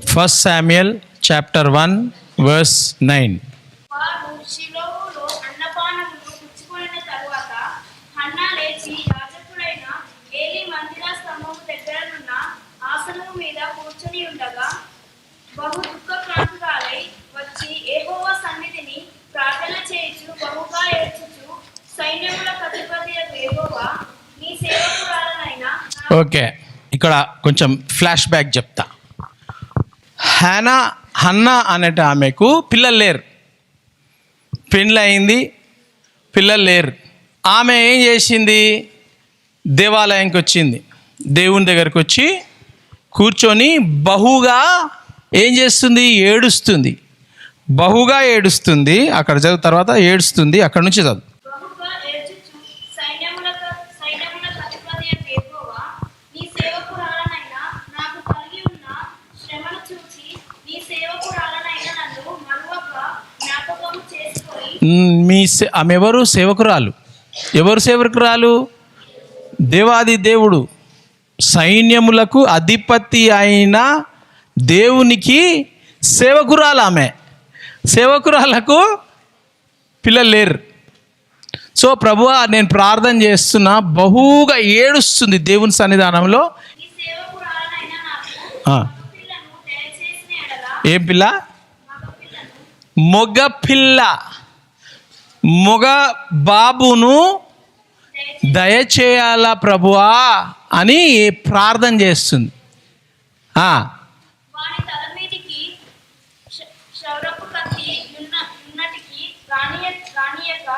1 Samuel chapter 1 verse 9. వారు షిలోహులో అన్నపానములు పుచ్చుకొనిన తరువాత Hannah లేచి యాజకుడైన ఏలీ మందిర స్తంభము దగ్గరనున్న ఆసనము మీద కూర్చొని ఉండగా బహు దుఃఖక్రాంతురాలై వచ్చి యెహోవా సన్నిధిని ప్రార్థన చేయుచు బహుగా ఏడ్చుచు సైన్యములకు అధిపతియగు యెహోవా నీ సేవకురాలనైన ఓకే, ఇక్కడ కొంచెం ఫ్లాష్ బ్యాక్ చెప్తా. హన్నా అనేట ఆమెకు పిల్లలు లేరు, పెళ్ళి అయింది, పిల్లలు లేరు. ఆమె ఏం చేసింది? దేవాలయంకి వచ్చింది, దేవుని దగ్గరికి వచ్చి కూర్చొని బహుగా ఏం చేస్తుంది? ఏడుస్తుంది, బహుగా ఏడుస్తుంది. అక్కడ చదువు, తర్వాత ఏడుస్తుంది, అక్కడ నుంచి చదువు. బహుగా ఏడ్చుచు సైన్యములకు అధిపతియగు యెహోవా నీ సేవకురాలనైన నాకు కలిగి ఉన్న శ్రమను చూచి నీ సేవకురాలనైన నన్ను మరువక జ్ఞాపకము చేసుకొని ఆమె ఎవరు? సేవకురాలు. ఎవరు సేవకురాలు? దేవాది దేవుడు, సైన్యములకు అధిపతి అయిన దేవునికి సేవకురాలు ఆమె. సేవకురాలకు పిల్లలు లేరు. సో ప్రభువా, నేను ప్రార్థన చేస్తున్నా, బహుగా ఏడుస్తుంది దేవుని సన్నిధానంలో. నీ సేవకురాలనైన నాకు ఆ, పిల్లను దయచేసిన ఎడల ఏం పిల్ల? మగ పిల్లను మగ బాబును దయచేయాలా ప్రభువా అని ప్రార్థన చేస్తుంది. వాని తల మీదికి క్షౌరపు కత్తి ఉన్నటికి రానియక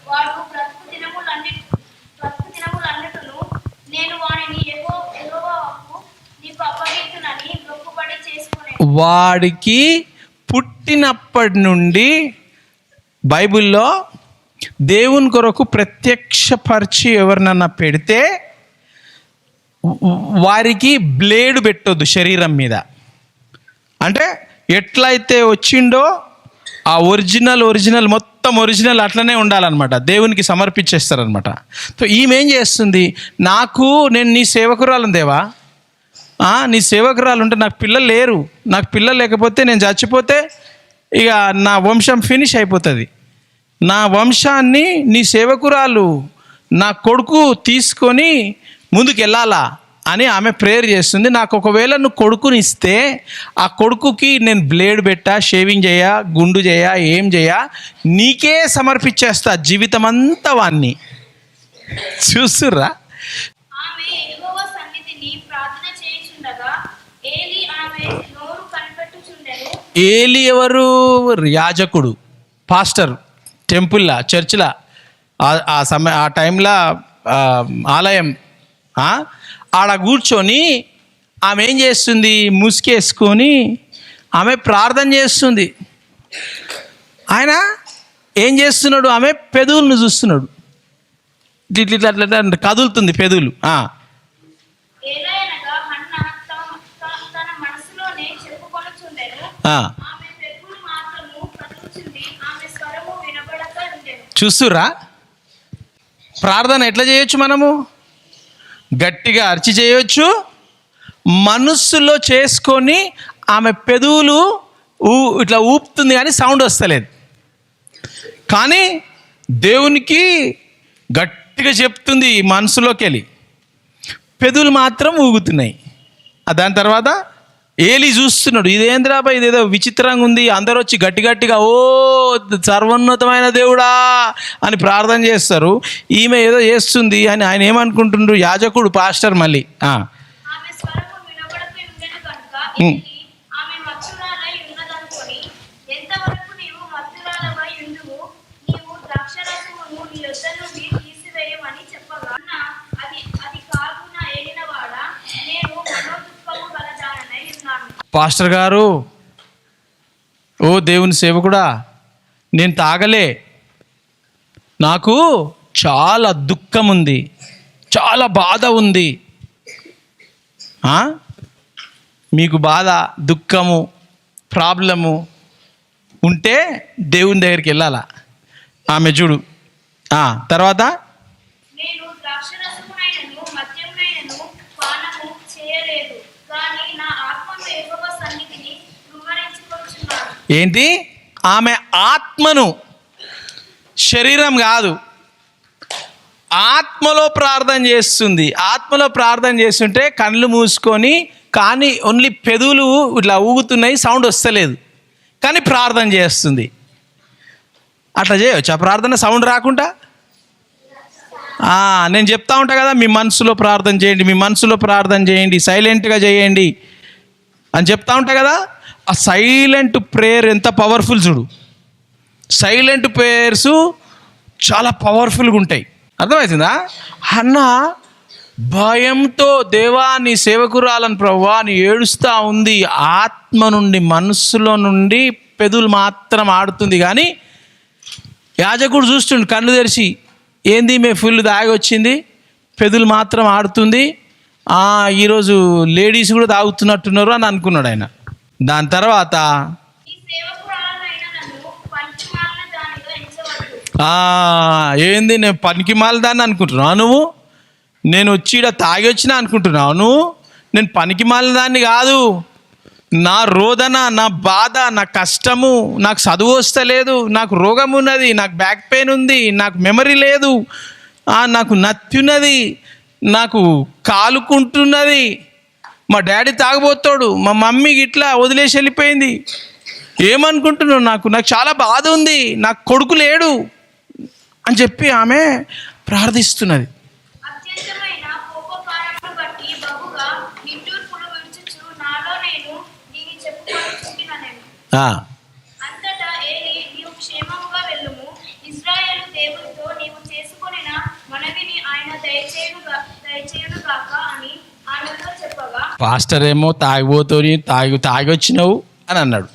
వాడు బ్రతుకు దినములన్నిటిను నేను వానిని యెహోవాకు నీకు అప్పగించునని మొక్కుబడి చేసుకునే. వాడికి పుట్టినప్పటి నుండి బైబిల్లో దేవుని కొరకు ప్రత్యక్షపరిచి ఎవరినన్నా పెడితే వారికి బ్లేడ్ పెట్టొద్దు శరీరం మీద. అంటే ఎట్లయితే వచ్చిండో ఆ ఒరిజినల్ మొత్తం ఒరిజినల్ అట్లనే ఉండాలన్నమాట, దేవునికి సమర్పించేస్తారనమాట. సో ఈమె ఏం చేస్తుంది? నేను నీ సేవకురాలను దేవా, నీ సేవకురాలు ఉంటే నాకు పిల్లలు లేరు, నాకు పిల్లలు లేకపోతే నేను చచ్చిపోతే ఇక నా వంశం ఫినిష్ అయిపోతుంది. నా వంశాన్ని నీ సేవకురాలు నా కొడుకు తీసుకొని ముందుకు వెళ్ళాలా అని ఆమె ప్రేయర్ చేస్తుంది. నాకు ఒకవేళ నువ్వు కొడుకుని ఇస్తే ఆ కొడుకుకి నేను బ్లేడ్ పెట్టా, షేవింగ్ చేయ, గుండు చేయ, ఏం చేయ, నీకే సమర్పించేస్తా జీవితం అంతా వాన్ని. చూస్తుర్రా? ఆమె యెహోవా సన్నిధిని ప్రార్థన చేయుచుండగా ఏలీ ఆమె నోరు కనిపెట్టుచుండెను. ఏలీ ఎవరు? యాజకుడు, పాస్టర్, టెంపుల్లా, చర్చిలా, ఆ టైంలో ఆలయం. ఆడ కూర్చొని ఆమె ఏం చేస్తుంది? ముసుకేసుకొని ఆమె ప్రార్థన చేస్తుంది. ఆయన ఏం చేస్తున్నాడు? ఆమె పెదవులను చూస్తున్నాడు, ఇట్లా కదులుతుంది పెదవులు. ఏలయనగా హన్నా తన మనసులోనే చెప్పుకొనుచుండెను. ఆమె పెదవులు మాత్రము కదులుచుండి ఆమె స్వరము వినబడక ఉండెను. చూస్తురా? ప్రార్థన ఎట్లా చేయొచ్చు? మనము గట్టిగా అరిచి చేయొచ్చు, మనస్సులో చేసుకొని ఆమె పెదవులు ఇట్లా ఊపుతుంది కానీ సౌండ్ వస్తలేదు. కానీ దేవునికి గట్టిగా చెప్తుంది మనసులోకి వెళ్ళి, పెదవులు మాత్రం ఊగుతున్నాయి. దాని తర్వాత ఏలీ చూస్తున్నాడు, ఇదేంద్రాబాయ్, ఇదేదో విచిత్రంగా ఉంది. అందరూ వచ్చి గట్టిగా ఓ సర్వోన్నతమైన దేవుడా అని ప్రార్థన చేస్తారు. ఈమె ఏదో చేస్తుంది అని ఆయన ఏమనుకుంటుండ్రు? యాజకుడు, పాస్టర్. మళ్ళీ ఆమె స్వరము వినబడక ఉండెను కనుక ఏలీ ఆమె మత్తురాలై ఉన్నదనుకొని, ఎంతవరకు నీవు మత్తురాలవై ఉండువు, నీవు ద్రాక్షారసమును నీ యొద్ద నుండి తీసివేయమని చెప్పగా, అది కాదు నా ఏలినవాడా, నేను మనోదుఃఖము గలదాననై ఉన్నాను. పాస్టర్ గారు, ఓ దేవుని సేవకుడా, నేను తాగలే, నాకు చాలా దుఃఖం ఉంది, చాలా బాధ ఉంది. మీకు బాధ, దుఃఖము, ప్రాబ్లము ఉంటే దేవుని దగ్గరికి వెళ్ళాలా. ఆమె చూడు తర్వాత, నేను ద్రాక్షరసమునైనను మద్యమునైనను పానము చేయలేదు, కానీ నా ఆత్మను యెహోవా సన్నిధిని ఏంటి? ఆమె ఆత్మను, శరీరం కాదు, ఆత్మలో ప్రార్థన చేస్తుంది. ఆత్మలో ప్రార్థన చేస్తుంటే కళ్ళు మూసుకొని, కానీ ఓన్లీ పెదవులు ఇట్లా ఊగుతున్నాయి, సౌండ్ వస్తలేదు, కానీ ప్రార్థన చేస్తుంది. అట్లా చేయవచ్చు ఆ ప్రార్థన సౌండ్ రాకుండా? నేను చెప్తా ఉంటా కదా, మీ మనసులో ప్రార్థన చేయండి, మీ మనసులో ప్రార్థన చేయండి, సైలెంట్గా చేయండి అని చెప్తా ఉంటా కదా. ఆ సైలెంట్ ప్రేయర్ ఎంత పవర్ఫుల్ చూడు. సైలెంట్ ప్రేయర్స్ చాలా పవర్ఫుల్గా ఉంటాయి. అర్థమవుతుందా? అన్న భయంతో దేవా నీ సేవకురాలను ప్రభువా అని ఏడుస్తూ ఉంది. ఆత్మ నుండి, మనస్సులో నుండి పెదవులు మాత్రం ఆడుతుంది, కానీ యాజకుడు చూస్తుండు కళ్ళు తెరిచి, ఏంది మే ఫుల్ దాగి వచ్చింది, పెదవులు మాత్రం ఆడుతుంది, ఈరోజు లేడీస్ కూడా తాగుతున్నట్టున్నారు అని అనుకున్నాడు ఆయన. దాని తర్వాత ఏంది నేను పనికి మాలదాన్ని అనుకుంటున్నావు నువ్వు, నేను వచ్చి ఇక్కడ తాగి వచ్చినా అనుకుంటున్నావు నువ్వు, నేను పనికి మాలదాన్ని కాదు, నా రోదన, నా బాధ, నా కష్టము, నాకు చదువు వస్తలేదు, నాకు రోగం ఉన్నది, నాకు బ్యాక్ పెయిన్ ఉంది, నాకు మెమరీ లేదు, నాకు నత్తి ఉన్నది, నాకు కాలుకుంటున్నది, మా డాడీ తాగబోతాడు, మా మమ్మీ ఇట్లా వదిలేసి వెళ్ళిపోయింది, ఏమనుకుంటున్నావు, నాకు చాలా బాధ ఉంది, నాకు కొడుకు లేడు అని చెప్పి ఆమె ప్రార్థిస్తున్నది. పాస్టర్ ఏమో తాగి వచ్చినావు అని అన్నాడు.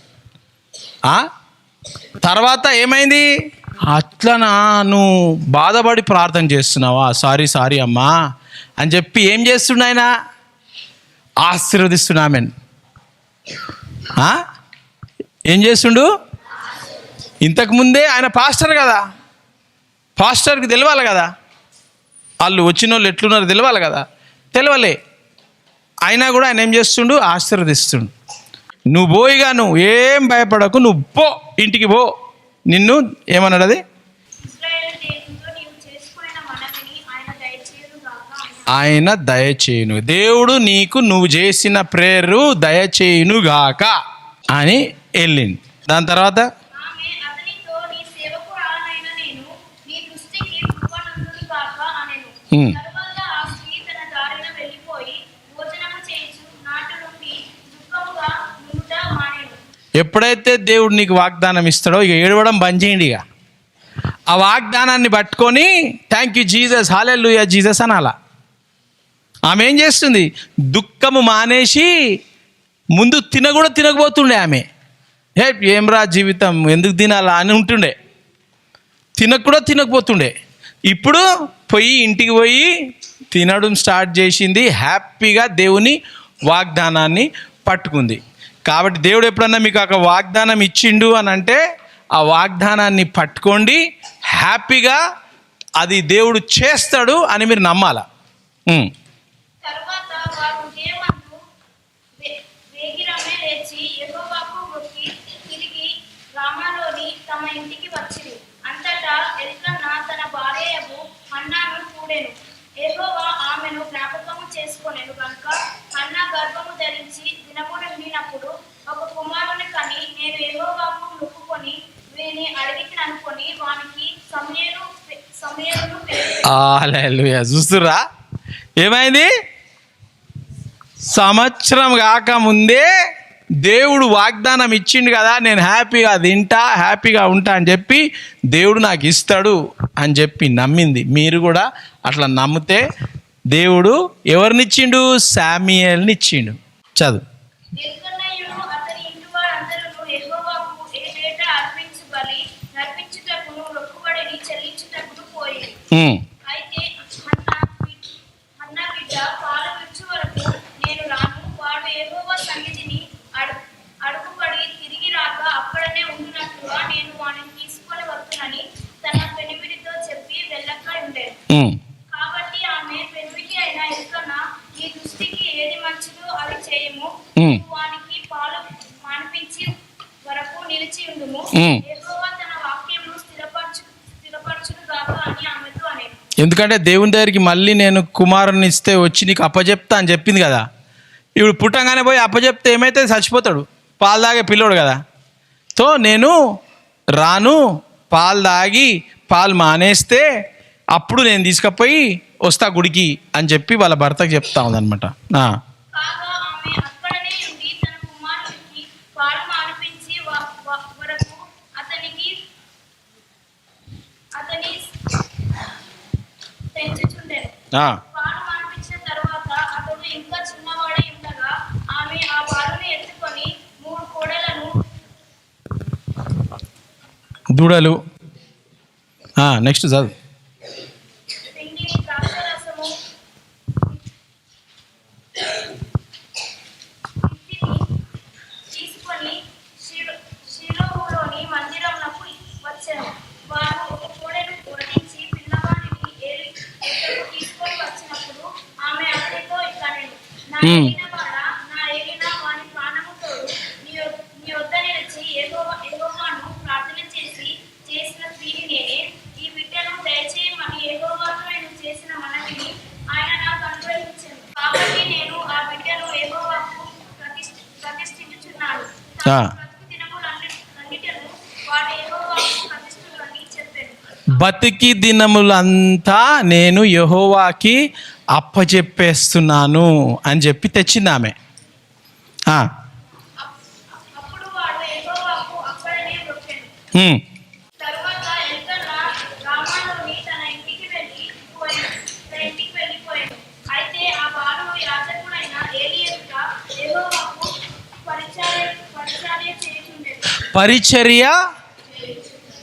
తర్వాత ఏమైంది? అట్లనా నువ్వు బాధపడి ప్రార్థన చేస్తున్నావా, సారీ అమ్మా అని చెప్పి ఏం చేస్తుండ ఆయన? ఆశీర్వదిస్తున్నామెన్. ఏం చేస్తుండు? ఇంతకుముందే ఆయన పాస్టర్ కదా, పాస్టర్కి తెలవాలి కదా, వాళ్ళు వచ్చిన వాళ్ళు ఎట్లున్నారు తెలవాలి కదా, తెలవలే. అయినా కూడా ఆయన ఏం చేస్తుండు? ఆశీర్వదిస్తుండు. నువ్వు పోయిగా, నువ్వు ఏం భయపడకు, నువ్వు పో, ఇంటికి పో, నిన్ను ఏమన్నాడు? అది ఆయన దయచేయును, దేవుడు నీకు నువ్వు చేసిన ప్రేయరు దయచేయునుగాక అని వెళ్ళింది. దాని తర్వాత ఎప్పుడైతే దేవుడు నీకు వాగ్దానం ఇస్తాడో ఇక ఏడవడం బంద్ చేయండి. ఇక ఆ వాగ్దానాన్ని పట్టుకొని thank you Jesus, hallelujah Jesus అనాలా. ఆమె ఏం చేస్తుంది? దుఃఖము మానేసి, ముందు తినకపోతుండే ఆమె. ఏమ్రా జీవితం ఎందుకు తినాలా అని ఉంటుండే, తినకపోతుండే. ఇప్పుడు ఇంటికి పోయి తినడం స్టార్ట్ చేసింది, హ్యాపీగా దేవుని వాగ్దానాన్ని పట్టుకుంది. కాబట్టి దేవుడు ఎప్పుడన్నా మీకు ఒక వాగ్దానం ఇచ్చిండు అని అంటే ఆ వాగ్దానాన్ని పట్టుకోండి, హ్యాపీగా అది దేవుడు చేస్తాడు అని మీరు నమ్మాల. యెహోవా ఆమెను జ్ఞాపకము చేసుకొనెను గనుక హన్నా గర్భము ధరించి దినము నిండినప్పుడు ఒక కుమారుని కని, నేను యెహోవాకు మొక్కుకొని వీని అడిగితిని అనుకొని వానికి సమూయేలును హల్లెలూయా. చూస్తురా ఏమైంది? సంవత్సరం కాకముందే దేవుడు వాగ్దానం ఇచ్చిండు కదా, నేను హ్యాపీగా తింటా, హ్యాపీగా ఉంటా అని చెప్పి దేవుడు నాకు ఇస్తాడు అని చెప్పి నమ్మింది. మీరు కూడా అట్లా నమ్మితే దేవుడు ఎవరిని ఇచ్చిండు? శామ్యుయేల్ని ఇచ్చిండు. చదువు. అడుగుపడి తిరిగి రాక అక్కడనే ఉండినట్లుగా నేను వాడిని తీసుకొని వస్తునని తన పెనిమిడితో చెప్పి వెళ్ళక ఉండేది. కాబట్టి ఆమె పెనిమిటి అయిన ఎల్కన్నా, ఈ దృష్టికి ఏది మంచిదో అది చేయము, వానికి పాలు మానిపించి వరకు నిలిచి ఉండుము. ఉమ్. యెహోవా తన వాక్యమును స్థిరపరచునుగాక అని ఆమెతో అనెను. ఎందుకంటే దేవుని దగ్గరికి మళ్ళీ నేను కుమారుని ఇస్తే వచ్చి నీకు అప్పచెప్తా అని చెప్పింది కదా. ఇప్పుడు పుట్టంగానే పోయి అప్పచెప్తే ఏమైతే చచ్చిపోతాడు, పాలు తాగే పిల్లోడు కదా. సో నేను రాను, పాలు తాగి పాలు మానేస్తే అప్పుడు నేను తీసుకుపోయి వస్తా గుడికి అని చెప్పి వాళ్ళ భర్తకు చెప్తా ఉందన్నమాట. కాగా ఆమె అక్కడనే ఉండి తన కుమారునికి పాలు మానిపించి వరకు అతని పెంచుచుండెను. పాలు మానిపించిన తర్వాత అతడు ఇంకా చిన్నవాడై ఉండగా ఆమె ఆ పాలను ఎత్తుకొని 3 కోడెలను దూడలు నెక్స్ట్ చదువు. పిండిని ద్రాక్షరసము తీసుకొని షిలోహులోని మందిరమునకు వచ్చెను. వారు ఒక కోడెను వధించి పిల్లవాడిని ఏలి ఎద్దకు తీసుకొని వచ్చినప్పుడు ఆమె అతనితో ఇట్లనెను, నా ఏలిన వాని ప్రాణము తోడు నీ వద్ద నిలిచి యెహోవాను ప్రార్థన చేసిన స్త్రీని నేనే. ఈ బిడ్డను దయచేయమని యెహోవాకు నేను చేసిన మనవిని ఆయన నాకు అనుగ్రహించెను. కాబట్టి నేను ఆ బిడ్డను యెహోవాకు ప్రతిష్ఠించుచున్నాను. బ్రతుకు దినములన్నిటిలో వాడు యెహోవాకు ప్రతిష్ఠుడు అని చెప్పాను. బతికి దినములంతా నేను యెహోవాకి అప్పచెప్పేస్తున్నాను అని చెప్పి తెచ్చింది ఆమె. అప్పుడు వాడు యెహోవాకు అక్కడనే మొక్కెను. తరువాత ఎల్కన్నా రామాలోని తన ఇంటికి వెళ్ళిపోయాడు. అయితే ఆ బాలుడు యాజకుడైన ఏలీ ఎదుట యెహోవాకు పరిచర్య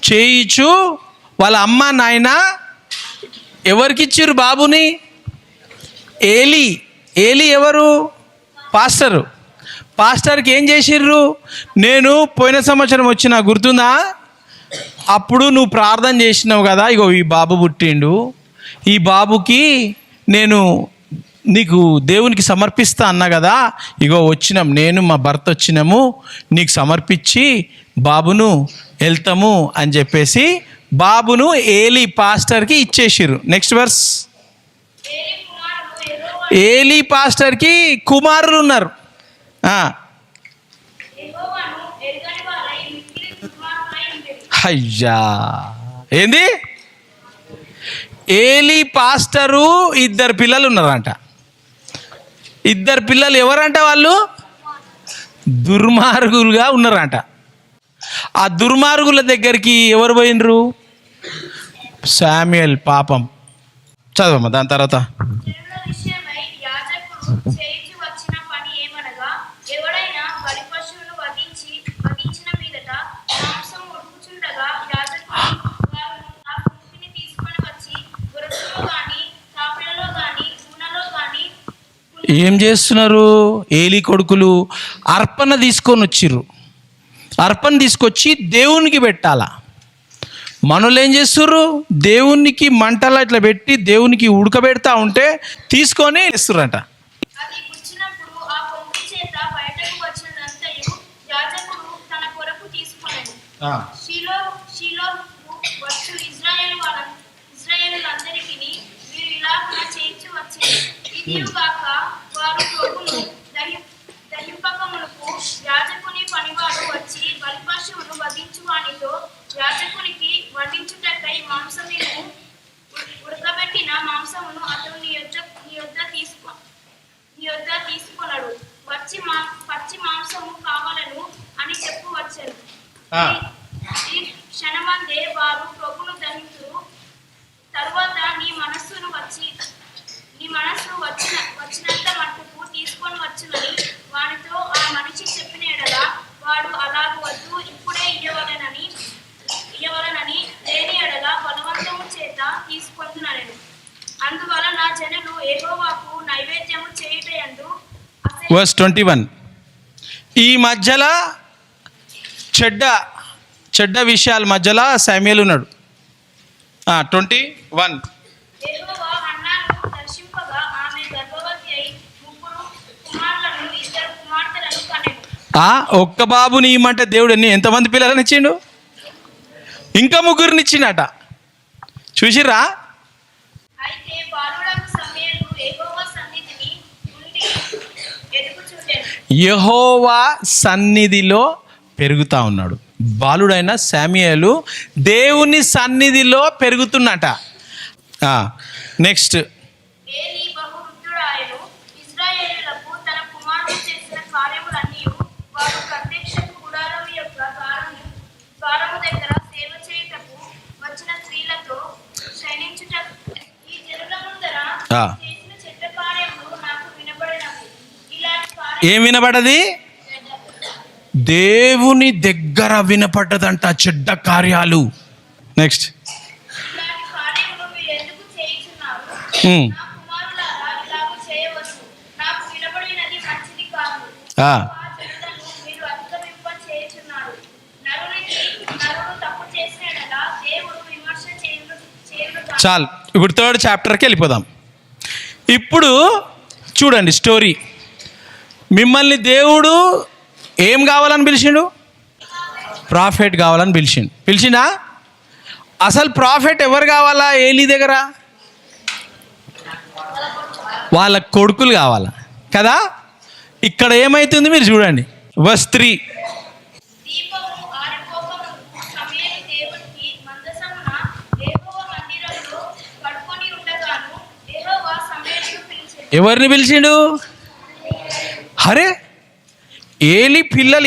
చేయిచు వాళ్ళ అమ్మ నాయన ఎవరికిచ్చిర్రు బాబుని? ఏలి ఎవరు? పాస్టర్కి ఏం చేసిర్రు? నేను పోయిన సంవత్సరం వచ్చిన గుర్తుందా? అప్పుడు నువ్వు ప్రార్థన చేసినావు కదా, ఇగో ఈ బాబు పుట్టిండు, ఈ బాబుకి నేను నీకు దేవునికి సమర్పిస్తా అన్నా కదా, ఇగో వచ్చినాం, నేను మా భర్త వచ్చినాము నీకు సమర్పించి బాబును వెళ్తాము అని చెప్పేసి బాబును ఏలీ పాస్టర్కి ఇచ్చేసిర్రు. Next verse. ఏలీ పాస్టర్కి కుమారులు ఉన్నారు. అయ్యా ఏంది? ఏలీ పాస్టరు 2 పిల్లలు ఉన్నారంట. 2 పిల్లలు ఎవరంట? వాళ్ళు దుర్మార్గులుగా ఉన్నారంట. ఆ దుర్మార్గుల దగ్గరికి ఎవరు పోయినరు? శామ్యుయేల్. పాపం చదవమ్మా దాని తర్వాత. ఏం చేస్తున్నారు? ఏలీ కొడుకులు అర్పణ తీసుకొని వచ్చిర్రు. అర్పణ తీసుకొచ్చి దేవునికి పెట్టాలా. మనోళ్ళు ఏం చేస్తుర్రు? దేవునికి మంటలా ఇట్లా పెట్టి దేవునికి ఉడకబెడతా ఉంటే తీసుకొని ఇస్తుర్రంట. యాజకుని పనివాడు వచ్చి బలిపశువును వధించువానితో యాజకునికి వడ్డించుటకై మాంసమును ఉడకబెట్టిన మాంసమును అతడు నీ యొద్ద తీసుకొనడు. పచ్చి మాంసము కావాలను అని చెప్పవచ్చును. ఈ క్షణమందే వారు ప్రభును దహించురు. తరువాత నీ మనస్సు వచ్చినంత మట్టుకు తీసుకొని వచ్చునని వానితో ఆ మనిషి చెప్పిన ఎడల వాడు అలాగ వద్దు, ఇప్పుడే ఇయ్యవలనని లేని ఎడల బలవంతము చేత తీసుకొందుననెను. అందువలన జనులు యెహోవాకు నైవేద్యము చేయుటయందు వర్స్ 21. ఈ మధ్యలో చెడ్డ విషయాల మధ్యలో శామ్యుయేల్ ఉన్నాడు. 21. యెహోవా హన్నాను దర్శింపగా ఆమె గర్భవతి అయి 3 కుమారులను 2 కుమార్తెలను కనెను. ఒక్క బాబుని ఇమ్మంటే దేవుడు ఎంతమంది పిల్లలని ఇచ్చిండు? ఇంకా ముగ్గురిని ఇచ్చిండట. చూసిర్రా? అయితే బాలుడగు సమూయేలు యెహోవా సన్నిధిని ఉండి ఎదుగుచుండెను. యెహోవా సన్నిధిలో పెరుగుతా ఉన్నాడు. బాలుడైన శామ్యూయేలు దేవుని సన్నిధిలో పెరుగుతున్నట. నెక్స్ట్, ఏలీ బహువృద్ధుడాయెను. ఇశ్రాయేలీయులకు తన కుమారుడు చేసిన కార్యములన్నీయు వారు ప్రత్యక్షపు గుడారము యొక్క ద్వారము దగ్గర సేవ చేయుటకు వచ్చిన స్త్రీలతో శయనించుటకు ఈ జనుల ముందర చేసిన చెడ్డ కార్యములు నాకు వినబడినవి. ఇలాంటి ఏం వినబడది? దేవుని దగ్గర వినపడ్డదంట చెడ్డ కార్యాలు. నెక్స్ట్, ఇలాంటి కార్యములు మీరు ఎందుకు చేయుచున్నారు? నా కుమారులారా, ఇలాగు చేయవద్దు. నాకు వినబడినది మంచిది కాదు. ఆ చెడులను మీరు అధిగమింప చేయుచున్నారు. నరుడు తప్పు చేసిన యెడల దేవుడు విమర్శ చేయును. చాలు, ఇప్పుడు 3rd చాప్టర్కి వెళ్ళిపోదాం. ఇప్పుడు చూడండి స్టోరీ. మిమ్మల్ని దేవుడు ఏం కావాలని పిలిచిండు? ప్రాఫెట్ కావాలని పిలిచిండా? అసలు ప్రాఫెట్ ఎవరు కావాలా ఏలీ దగ్గర? వాళ్ళ కొడుకులు కావాలా కదా? ఇక్కడ ఏమైతుంది మీరు చూడండి. verse 3. దీపము ఆరిపోకముందు సమూయేలు దేవునికి మందసమున యెహోవా మందిరములో పడుకొని ఉండగాను యెహోవా సమూయేలును పిలిచెను. ఎవరిని పిలిచిండు? అరే, ఏలీ పిల్లలు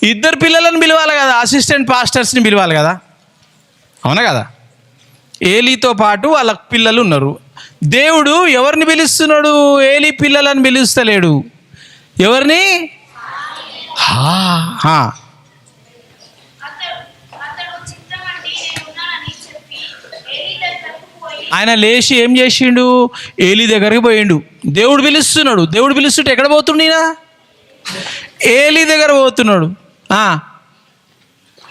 ఇద్దరు పిల్లలను పిలవాలి కదా, అసిస్టెంట్ పాస్టర్స్ని పిలవాలి కదా, అవునా కదా? ఏలీతో పాటు వాళ్ళ పిల్లలు ఉన్నారు. దేవుడు ఎవరిని పిలుస్తున్నాడు? ఏలీ పిల్లలను పిలుస్తలేడు. ఎవరిని? అతడు చిత్తమండి నేనున్నానని చెప్పి ఏలీ దగ్గరకు పోయి ఆయన లేచి ఏం చేసిండు? ఏలీ దగ్గరికి పోయిండు. దేవుడు పిలుస్తున్నాడు. దేవుడు పిలుస్తుంటే ఎక్కడ పోతుండీనా? ఏలీ దగ్గర పోతున్నాడు.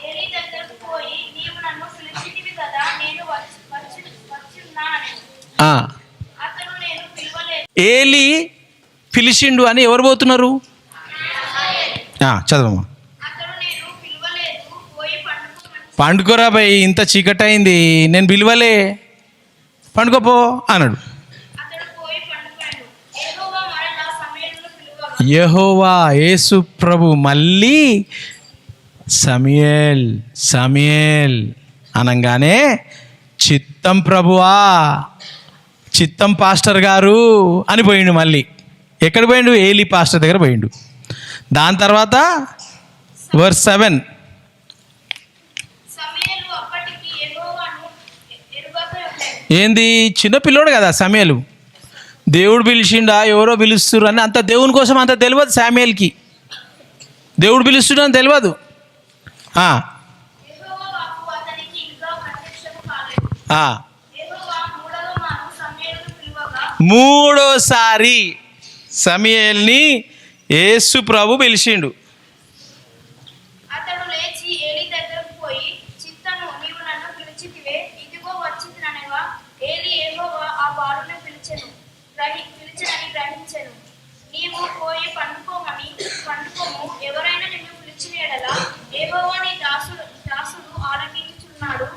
ఏలీ దగ్గరకు పోయి నీవు నన్ను పిలిచితివి కదా, నేను వచ్చున్నానని. అతడు నేను పిలవలేదు. ఏలీ పిలిచిండు అని ఎవరు పోతున్నారు? చదవమ్మా. అతడు నేను పిలవలేదు, పోయి పండుకోమని. పండుకోరా భయ్, ఇంత చీకటైంది, నేను పిలవలే, పండుకోపో అన్నాడు. అతడు పోయి పండుకోయాడు. యెహోవా మరలా సమూయేలును పిలువగా యెహోవా యేసు ప్రభు మళ్ళీ సమూయేల్ అనగానే చిత్తం ప్రభువా, చిత్తం పాస్టర్ గారు అని పోయిండు. మళ్ళీ ఎక్కడ పోయిండు? ఏలీ పాస్టర్ దగ్గర పోయిండు. దాని తర్వాత verse 7. సమూయేలు అప్పటికి యెహోవాను ఎరుగక ఉండెను. ఏంది? చిన్న పిల్లోడు కదా సమూయేలు. దేవుడు పిలిచిండా ఎవరో పిలుస్తున్నారు అని అంత దేవుని కోసం అంత తెలియదు శామ్యూయేల్కి. దేవుడు పిలుస్తున్నాడని తెలియదు. యెహోవా వాక్కు అతనికి ఇంకా ప్రత్యక్షము కాలేదు. యెహోవా మూడవ మారు సమూయేలును పిలువగా మూడోసారి సమూయేల్ని యేసు ప్రభు పిలిచిండు. అతడు లేచి ఏలీ దగ్గరకు పోయి, చిత్తము నీవు నన్ను పిలిచితివే, ఇదిగో వచ్చితిననగా ఏలీ యెహోవా ఆ బాలుని పిలిచెనని గ్రహించెను. నీవు పోయి పండుకోము. ఎవరైనా నిన్ను పిలిచిన యెడల యెహోవా నీ దాసుడు ఆలకించుచున్నాడు,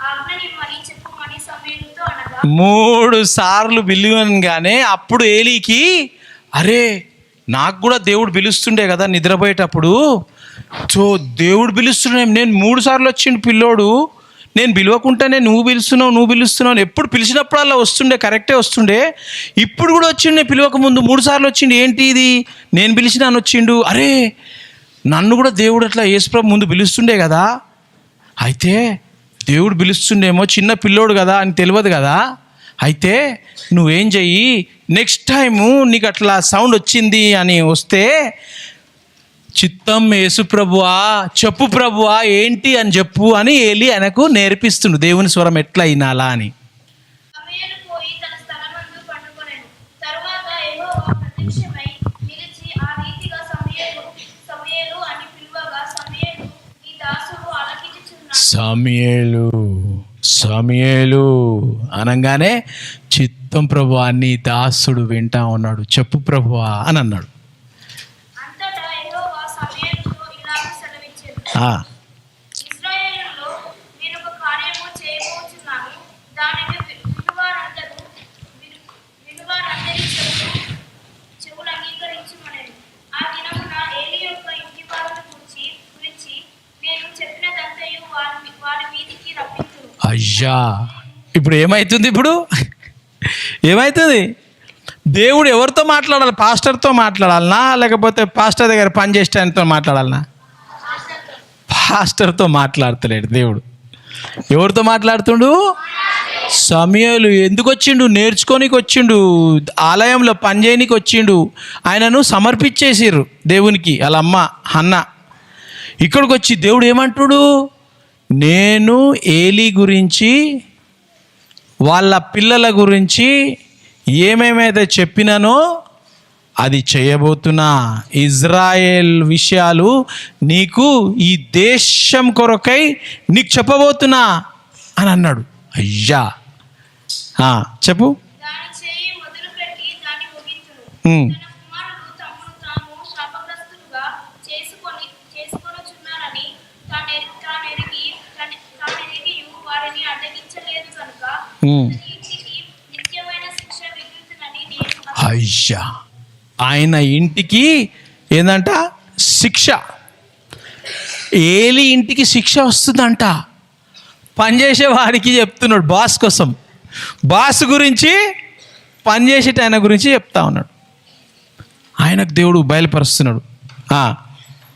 ఆజ్ఞనిమ్మని చెప్పుమని సమూయేలుతో అనగా 3 సార్లు పిలువగానే అప్పుడు ఏలీకి అరే, నాకు కూడా దేవుడు పిలుస్తుండే కదా నిద్రపోయేటప్పుడు. సో దేవుడు పిలుస్తున్నాడు, నేను 3 సార్లు వచ్చిండు పిల్లోడు, నేను పిలవకుండానే నువ్వు పిలుస్తున్నావు ఎప్పుడు పిలిచినప్పుడల్లా వస్తుండే, కరెక్టే వస్తుండే. ఇప్పుడు కూడా వచ్చిండు, నేను పిలవక ముందు 3 సార్లు వచ్చిండు. ఏంటి ఇది? నేను పిలిచినాను వచ్చిండు. అరే, నన్ను కూడా దేవుడు అట్లా యేసుప్రభు ముందు పిలుస్తుండే కదా, అయితే దేవుడు పిలుస్తుండేమో, చిన్న పిల్లోడు కదా అని తెలియదు కదా. అయితే నువ్వేం చెయ్యి, నెక్స్ట్ టైము నీకు అట్లా సౌండ్ వచ్చింది అని వస్తే చిత్తం యేసు ప్రభువా, చెప్పు ప్రభువా ఏంటి అని చెప్పు అని ఏలీ ఆయనకు నేర్పిస్తుండు దేవుని స్వరం ఎట్లా వినాలా అని. సమూయేలు పోయి తన స్థలమందు పండుకొనెను. తరువాత యెహోవా ప్రత్యక్షమై నిలిచి ఆ రీతిగా సమూయేలు అని పిలువగా సమూయేలు నీ దాసుడు ఆలకించుచున్నాడు. సమూయేలు అనగానే చిత్తం ప్రభువా నీ దాసుడు వింటా ఉన్నాడు, చెప్పు ప్రభువా అని అన్నాడు. ఇశ్రాయేలులో నేను ఒక కార్యము చేయబోతున్నాను. దానిని వినువారందరి చెవులు అంగీకరించుమనెను. ఆ దినమున ఏలీ యొక్క ఇంటి వారిని గురించి నేను చెప్పినదంతయు వారి మీదికి రప్పించును. అయ్యా, ఇప్పుడు ఏమవుతుంది? ఏమవుతుంది? దేవుడు ఎవరితో మాట్లాడాలి? పాస్టర్తో మాట్లాడాలనా, లేకపోతే పాస్టర్ దగ్గర పనిచేసే ఆయనతో మాట్లాడాలనా? పాస్టర్తో మాట్లాడతలేడు దేవుడు. ఎవరితో మాట్లాడుతుండు? సమూయేలు ఎందుకు వచ్చిండు? నేర్చుకోనికి వచ్చిండు, ఆలయంలో పనిచేయనికి వచ్చిండు. ఆయనను సమర్పించేసిర్రు దేవునికి, వాళ్ళ అమ్మ హన్న. ఇక్కడికి వచ్చి దేవుడు ఏమంటుడు? నేను ఏలీ గురించి, వాళ్ళ పిల్లల గురించి ఏమేమైతే చెప్పినానో అది చేయబోతున్నా. ఇజ్రాయేల్ విషయాలు నీకు, ఈ దేశం కొరకై నీకు చెప్పబోతున్నా అని అన్నాడు. అయ్యా, చెప్పు. దాని చేయి మొదలుపెట్టి దాన్ని ముగించును. తన కుమారులు తమను తాము శాపగ్రస్తులుగా చేసుకొనుచున్నారని తానెరిగియు వారిని అడ్డగించలేదు కనుక ఇంటికి నిత్యమైన శిక్ష విధించునని నేను. అయ్యా, ఆయన ఇంటికి ఏందంట? శిక్ష. ఏలీ ఇంటికి శిక్ష వస్తుందంట. పనిచేసే వాడికి చెప్తున్నాడు, బాస్ కోసం. బాస్ గురించి, పనిచేసేట ఆయన గురించి చెప్తా ఉన్నాడు. ఆయనకు దేవుడు బయలుపరుస్తున్నాడు.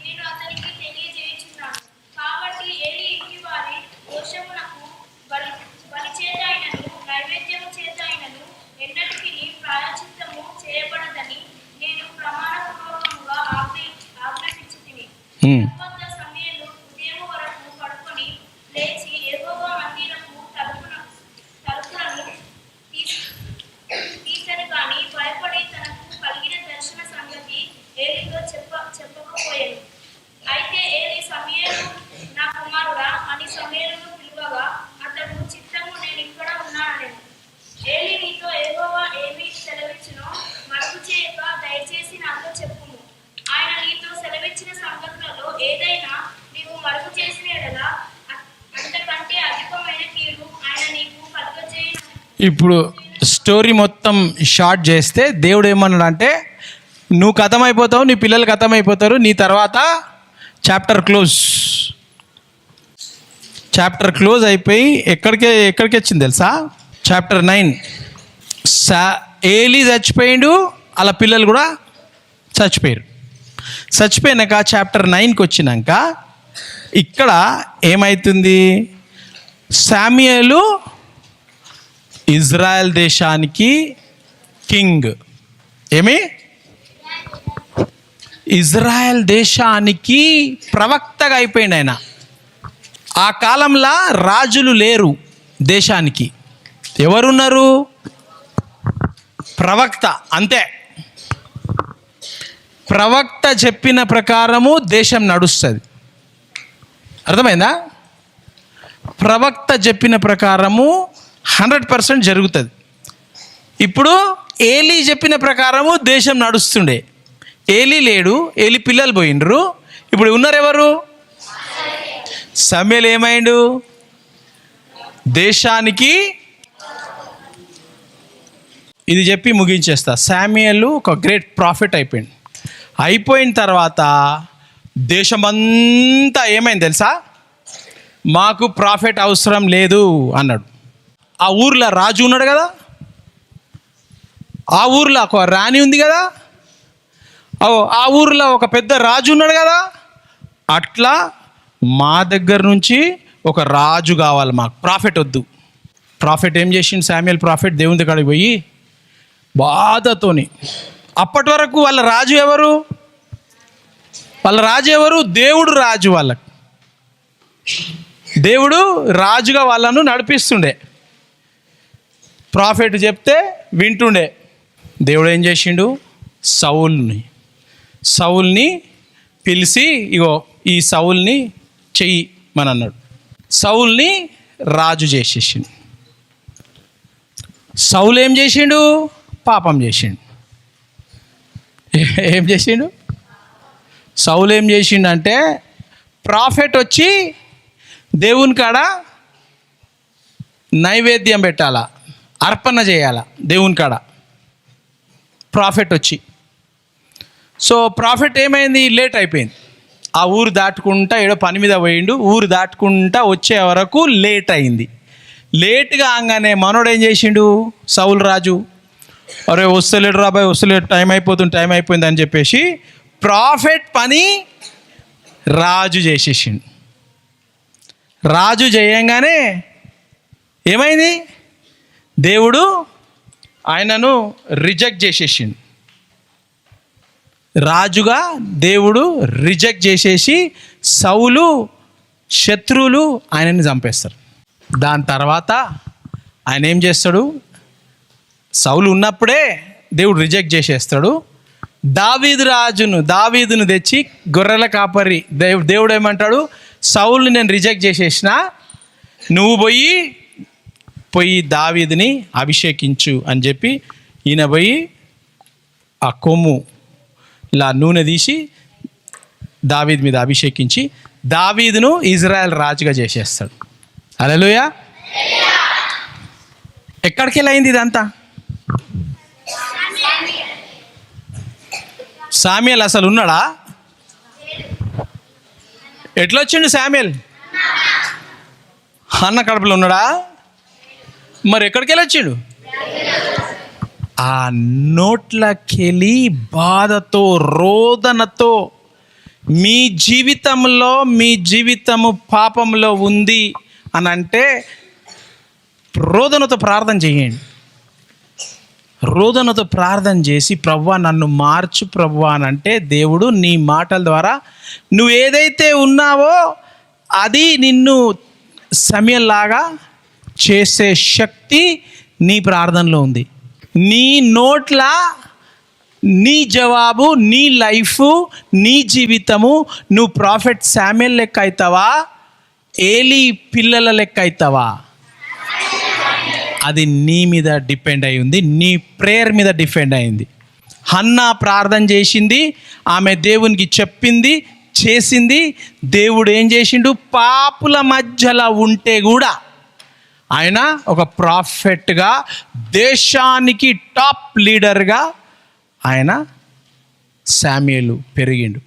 నేను అతనికి తెలియజేయుచున్నాను. కాబట్టి ఏలీ ఇంటి వారి దోషమునకు బలి చేతైనను నైవేద్యము చేతైనను ఎన్నటికీ ప్రాయశ్చిత్తము చేయబడదని నేను ప్రమాణపూర్వకముగా ఆజ్ఞాపించితిని. తరువాత సమూయేలు ఉదయము వరకు పడుకొని లేచి యెహోవా మందిరపు తలుపులను తీసని గాని భయపడి తనకు కలిగిన దర్శన సంగతి ఏలీతో చెప్పకపోయాను. అయితే ఏలీ సమూయేలు, నా కుమారుడా అని సమూయేలును పిలువగా అతడు చిత్తము, నేను ఇక్కడ ఉన్నానెను. ఏలీ, నీతో యెహోవా ఏమి సెలవిచ్చునో మరుగు చేయక దయచేసి నాతో చెప్పుము. ఆయన నీతో సెలవిచ్చిన సంగతులలో ఏదైనా నీవు మరుగు చేసిన యెడల అంతకంటే అధికమైన కీడు ఆయన నీకు కలుగజేయును. ఇప్పుడు స్టోరీ మొత్తం షార్ట్ చేస్తే దేవుడు ఏమన్నాడంటే, నువ్వు ఖతమైపోతావు, నీ పిల్లలు ఖతమైపోతారు, నీ తర్వాత చాప్టర్ క్లోజ్ అయిపోయి ఎక్కడికి వచ్చింది తెలుసా? చాప్టర్ 9. ఏలీ చచ్చిపోయిండు, అలా పిల్లలు కూడా చచ్చిపోయారు. చచ్చిపోయినాక చాప్టర్ 9కి వచ్చినాక ఇక్కడ ఏమవుతుంది? సమూయేలు ఇజ్రాయెల్ దేశానికి కింగ్. ఇజ్రాయెల్ దేశానికి ప్రవక్తగా అయిపోయింది ఆయన. ఆ కాలంలో రాజులు లేరు దేశానికి. ఎవరున్నారు? ప్రవక్త, అంతే. ప్రవక్త చెప్పిన ప్రకారము దేశం నడుస్తుంది. అర్థమైందా? ప్రవక్త చెప్పిన ప్రకారము 100% జరుగుతుంది. ఇప్పుడు ఏలీ చెప్పిన ప్రకారము దేశం నడుస్తుండే. ఏలీ లేడు, ఏలీ పిల్లలు పోయిండ్రు. ఇప్పుడు ఉన్నారు ఎవరు? సమూయేలు ఏమైండు? దేశానికి. ఇది చెప్పి ముగించేస్తా. సమూయేలు ఒక గ్రేట్ ప్రాఫిట్ అయిపోయిన తర్వాత దేశమంతా ఏమైంది తెలుసా? మాకు ప్రాఫిట్ అవసరం లేదు అన్నాడు. ఆ ఊర్లో రాజు ఉన్నాడు కదా, ఆ ఊర్లో ఒక రాణి ఉంది కదా, ఆ ఊర్లో ఒక పెద్ద రాజు ఉన్నాడు కదా. అట్లా మా దగ్గర నుంచి ఒక రాజు కావాలి, మాకు ప్రాఫిట్ వద్దు. ప్రాఫిట్ ఏం చేసిండు సమూయేలు? ప్రాఫిట్ దేవుని దగ్గరికి పోయి బాధతోని, అప్పటి వరకు వాళ్ళ రాజు ఎవరు? దేవుడు రాజు. వాళ్ళకు దేవుడు రాజుగా వాళ్ళను నడిపిస్తుండే. ప్రాఫిట్ చెప్తే వింటుండే. దేవుడు ఏం చేసిండు? సౌల్ని పిలిచి, ఇగో ఈ సౌల్ని చెయ్యి అని అన్నాడు. సౌల్ని రాజు చేసేసిండు. సౌలు ఏం చేసిండు? పాపం చేసిండు. ఏం చేసిండు? సౌలు ఏం చేసిండు అంటే ప్రాఫెట్ వచ్చి దేవుని కాడ నైవేద్యం పెట్టాలా, అర్పణ చేయాలా దేవుని కాడ. ప్రాఫెట్ వచ్చి, సో ప్రాఫెట్ ఏమైంది, లేట్ అయిపోయింది. ఆ ఊరు దాటుకుంటా ఏడో పని మీద పోయిండు, ఊరు దాటుకుంటా వచ్చే వరకు లేట్ అయింది. లేట్గా ఆగానే మనోడు ఏం చేసిండు, సౌలు రాజు, అరే వస్తలేడు రాబాయ్ వస్తలేడు, టైం అయిపోయింది అని చెప్పేసి ప్రాఫెట్ పని రాజు చేసేసిండు. రాజు చేయంగానే ఏమైంది, దేవుడు ఆయనను రిజెక్ట్ చేసేసిండు. రాజుగా దేవుడు రిజెక్ట్ చేసేసి సౌలు శత్రువులు ఆయనని చంపేస్తారు. దాని తర్వాత ఆయన ఏం చేస్తాడు, సౌలు ఉన్నప్పుడే దేవుడు రిజెక్ట్ చేసేస్తాడు. దావీదును తెచ్చి గొర్రెల కాపరి దేవుడు ఏమంటాడు, సౌలుని నేను రిజెక్ట్ చేసేసిన, నువ్వు పోయి దావీదుని అభిషేకించు అని చెప్పి ఈయన పోయి ఆ కొమ్ము ఇలా నూనె తీసి దావీదు మీద అభిషేకించి దావీదును ఇజ్రాయెల్ రాజుగా చేసేస్తాడు. హల్లెలూయా. ఎక్కడికి వెళ్ళి అయింది ఇదంతా? సామ్యుయల్ అసలు ఉన్నాడా? ఎట్లా వచ్చిండు సామ్యుయల్? అన్న కడుపులో ఉన్నాడా? మరి ఎక్కడికి వెళ్ళి వచ్చిండు? ఆ నోట్లకెళ్ళి బాధతో రోదనతో మీ జీవితము పాపంలో ఉంది అని అంటే రోదనతో ప్రార్థన చేయండి. రోదనతో ప్రార్థన చేసి ప్రభువా నన్ను మార్చు ప్రభువా అని అంటే దేవుడు నీ మాటల ద్వారా నువ్వు ఏదైతే ఉన్నావో అది నిన్ను సమయంలాగా చేసే శక్తి నీ ప్రార్థనలో ఉంది. నీ నోట్ల నీ జవాబు, నీ లైఫ్, నీ జీవితము నువ్వు ప్రాఫెట్ శామ్యుయల్ లెక్క అవుతావా, ఏలీ పిల్లల లెక్క అవుతావా, అది నీ మీద డిపెండ్ అయి ఉంది, నీ ప్రేయర్ మీద డిపెండ్ అయింది. హన్నా ప్రార్థన చేసింది, ఆమె దేవునికి చెప్పింది, చేసింది. దేవుడు ఏం చేసిండు, పాపుల మధ్యలో ఉంటే కూడా ఆయన ఒక ప్రాఫెట్గా, దేశానికి టాప్ లీడర్గా ఆయన శామ్యుయేలు పెరిగిండు.